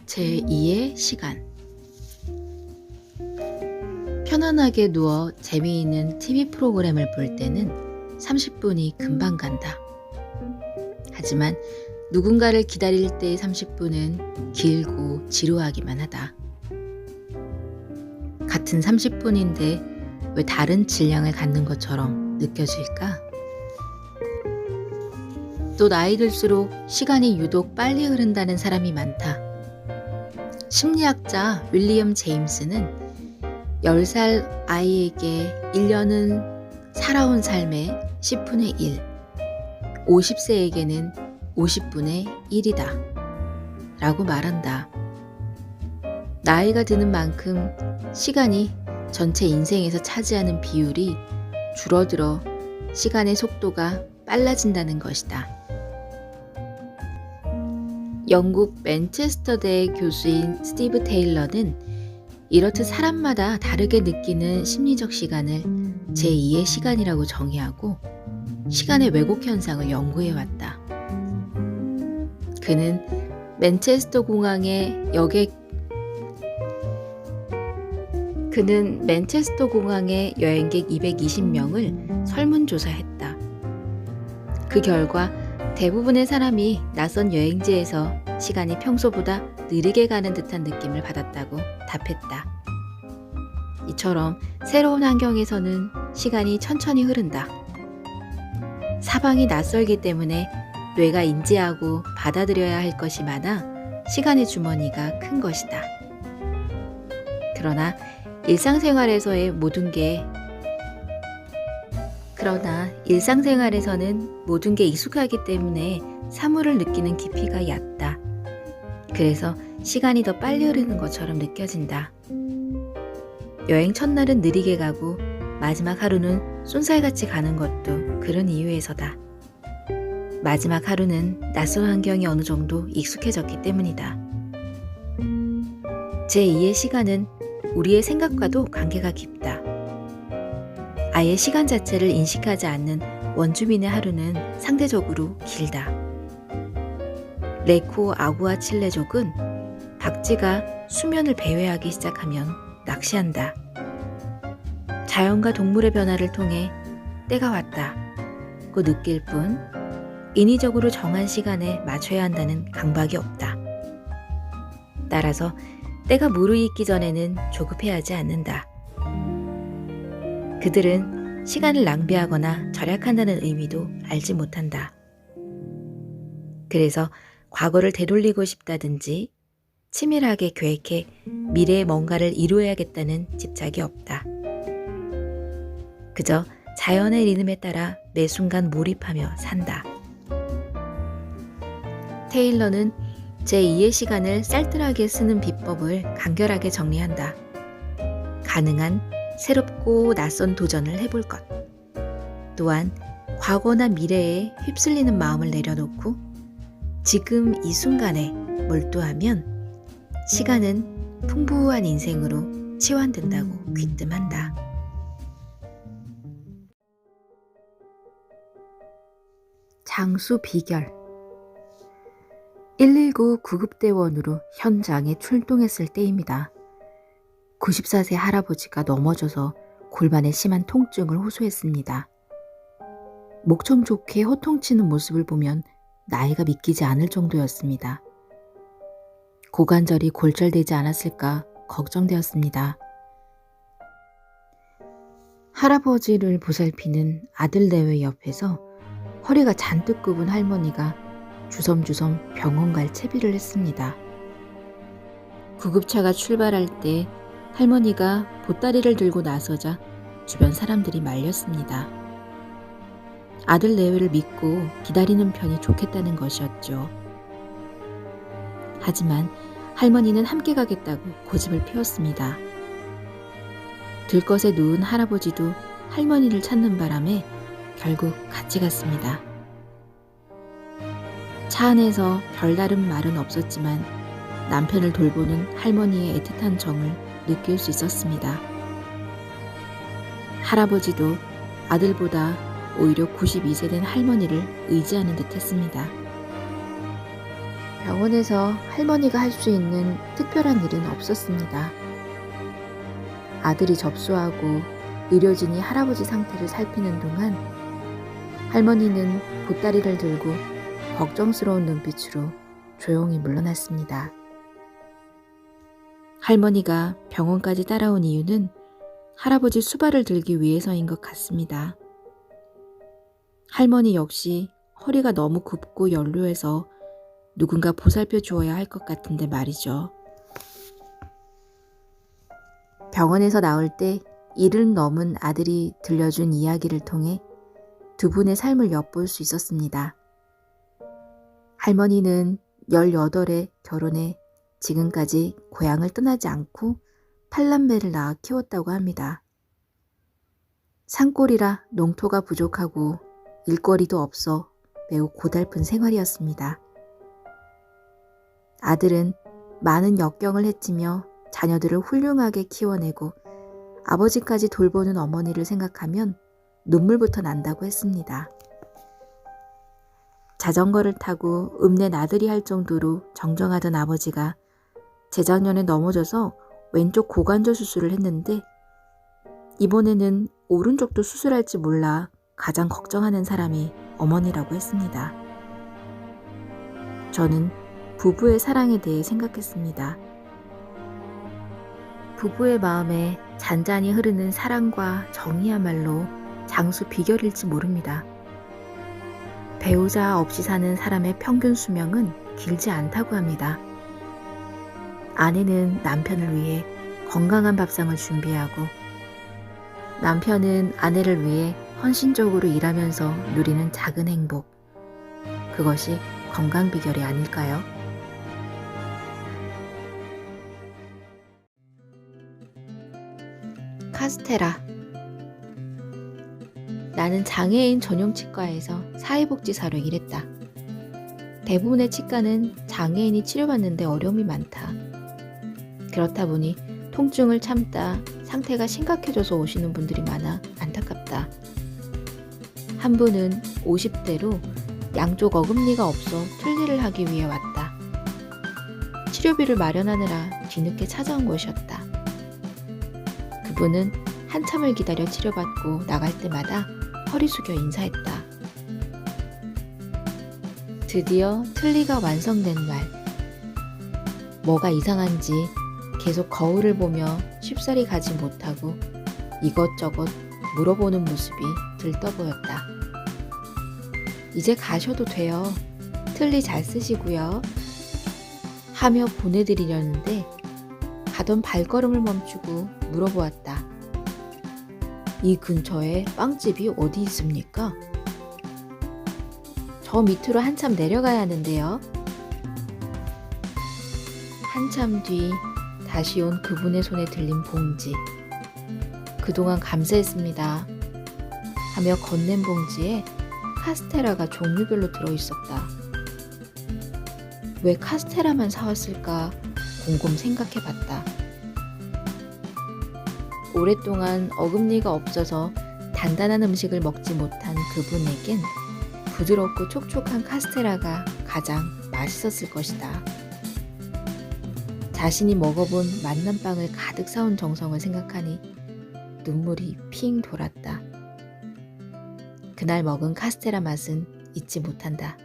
제2의 시간. 편안하게 누워 재미있는 TV 프로그램을 볼 때는 30분이 금방 간다. 하지만 누군가를 기다릴 때의 30분은 길고 지루하기만 하다. 같은 30분인데 왜 다른 질량을 갖는 것처럼 느껴질까? 또 나이 들수록 시간이 유독 빨리 흐른다는 사람이 많다. 심리학자 윌리엄 제임스는 10살 아이에게 1년은 살아온 삶의 10분의 1, 50세에게는 50분의 1이다 라고 말한다. 나이가 드는 만큼 시간이 전체 인생에서 차지하는 비율이 줄어들어 시간의 속도가 빨라진다는 것이다. 영국 맨체스터대 교수인 스티브 테일러는 이렇듯 사람마다 다르게 느끼는 심리적 시간을 제2의 시간이라고 정의하고 시간의 왜곡 현상을 연구해왔다. 그는 맨체스터 공항의 여행객 220명을 설문조사했다. 그 결과 대부분의 사람이 낯선 여행지에서 시간이 평소보다 느리게 가는 듯한 느낌을 받았다고 답했다. 이처럼 새로운 환경에서는 시간이 천천히 흐른다. 사방이 낯설기 때문에 뇌가 인지하고 받아들여야 할 것이 많아 시간의 주머니가 큰 것이다. 그러나 일상생활에서는 모든 게 익숙하기 때문에 사물을 느끼는 깊이가 얕다. 그래서 시간이 더 빨리 흐르는 것처럼 느껴진다. 여행 첫날은 느리게 가고 마지막 하루는 쏜살같이 가는 것도 그런 이유에서다. 마지막 하루는 낯선 환경이 어느 정도 익숙해졌기 때문이다. 제2의 시간은 우리의 생각과도 관계가 깊다. 아예 시간 자체를 인식하지 않는 원주민의 하루는 상대적으로 길다. 레코 아구아칠레족은 박쥐가 수면을 배회하기 시작하면 낚시한다. 자연과 동물의 변화를 통해 때가 왔다고 느낄 뿐 인위적으로 정한 시간에 맞춰야 한다는 강박이 없다. 따라서 때가 무르익기 전에는 조급해하지 않는다. 그들은 시간을 낭비하거나 절약한다는 의미도 알지 못한다. 그래서 과거를 되돌리고 싶다든지 치밀하게 계획해 미래에 뭔가를 이루어야겠다는 집착이 없다. 그저 자연의 리듬에 따라 매 순간 몰입하며 산다. 테일러는 제2의 시간을 쌀뜰하게 쓰는 비법을 간결하게 정리한다. 가능한 새롭고 낯선 도전을 해볼 것. 또한 과거나 미래에 휩쓸리는 마음을 내려놓고 지금 이 순간에 몰두하면 시간은 풍부한 인생으로 치환된다고 귀뜸한다. 장수 비결. 119 구급대원으로 현장에 출동했을 때입니다. 94세 할아버지가 넘어져서 골반에 심한 통증을 호소했습니다. 목청 좋게 호통치는 모습을 보면 나이가 믿기지 않을 정도였습니다. 고관절이 골절되지 않았을까 걱정되었습니다. 할아버지를 보살피는 아들 내외 옆에서 허리가 잔뜩 굽은 할머니가 주섬주섬 병원 갈 채비를 했습니다. 구급차가 출발할 때 할머니가 보따리를 들고 나서자 주변 사람들이 말렸습니다. 아들 내외를 믿고 기다리는 편이 좋겠다는 것이었죠. 하지만 할머니는 함께 가겠다고 고집을 피웠습니다. 들것에 누운 할아버지도 할머니를 찾는 바람에 결국 같이 갔습니다. 차 안에서 별다른 말은 없었지만 남편을 돌보는 할머니의 애틋한 정을 느낄 수 있었습니다. 할아버지도 아들보다 오히려 92세 된 할머니를 의지하는 듯 했습니다. 병원에서 할머니가 할 수 있는 특별한 일은 없었습니다. 아들이 접수하고 의료진이 할아버지 상태를 살피는 동안 할머니는 보따리를 들고 걱정스러운 눈빛으로 조용히 물러났습니다. 할머니가 병원까지 따라온 이유는 할아버지 수발을 들기 위해서인 것 같습니다. 할머니 역시 허리가 너무 굽고 연로해서 누군가 보살펴 주어야 할 것 같은데 말이죠. 병원에서 나올 때 이를 넘은 아들이 들려준 이야기를 통해 두 분의 삶을 엿볼 수 있었습니다. 할머니는 18에 결혼해 지금까지 고향을 떠나지 않고 팔남매를 낳아 키웠다고 합니다. 산골이라 농토가 부족하고 일거리도 없어 매우 고달픈 생활이었습니다. 아들은 많은 역경을 헤치며 자녀들을 훌륭하게 키워내고 아버지까지 돌보는 어머니를 생각하면 눈물부터 난다고 했습니다. 자전거를 타고 읍내 나들이 할 정도로 정정하던 아버지가 재작년에 넘어져서 왼쪽 고관절 수술을 했는데 이번에는 오른쪽도 수술할지 몰라 가장 걱정하는 사람이 어머니라고 했습니다. 저는 부부의 사랑에 대해 생각했습니다. 부부의 마음에 잔잔히 흐르는 사랑과 정이야말로 장수 비결일지 모릅니다. 배우자 없이 사는 사람의 평균 수명은 길지 않다고 합니다. 아내는 남편을 위해 건강한 밥상을 준비하고 남편은 아내를 위해 헌신적으로 일하면서 누리는 작은 행복. 그것이 건강 비결이 아닐까요? 카스테라. 나는 장애인 전용 치과에서 사회복지사로 일했다. 대부분의 치과는 장애인이 치료받는데 어려움이 많다. 그렇다 보니 통증을 참다 상태가 심각해져서 오시는 분들이 많아 안타깝다. 한 분은 50대로 양쪽 어금니가 없어 틀니를 하기 위해 왔다. 치료비를 마련하느라 뒤늦게 찾아온 것이었다. 그분은 한참을 기다려 치료받고 나갈 때마다 허리 숙여 인사했다. 드디어 틀니가 완성된 날. 뭐가 이상한지 계속 거울을 보며 쉽사리 가지 못하고 이것저것 물어보는 모습이 들떠 보였다. 이제 가셔도 돼요. 틀니 잘 쓰시고요. 하며 보내드리려는데 가던 발걸음을 멈추고 물어보았다. 이 근처에 빵집이 어디 있습니까? 저 밑으로 한참 내려가야 하는데요. 한참 뒤 다시 온 그분의 손에 들린 봉지. 그동안 감사했습니다. 하며 건넨 봉지에 카스테라가 종류별로 들어있었다. 왜 카스테라만 사왔을까 곰곰 생각해봤다. 오랫동안 어금니가 없어서 단단한 음식을 먹지 못한 그분에겐 부드럽고 촉촉한 카스테라가 가장 맛있었을 것이다. 자신이 먹어본 맛난 빵을 가득 사온 정성을 생각하니 눈물이 핑 돌았다. 그날 먹은 카스테라 맛은 잊지 못한다.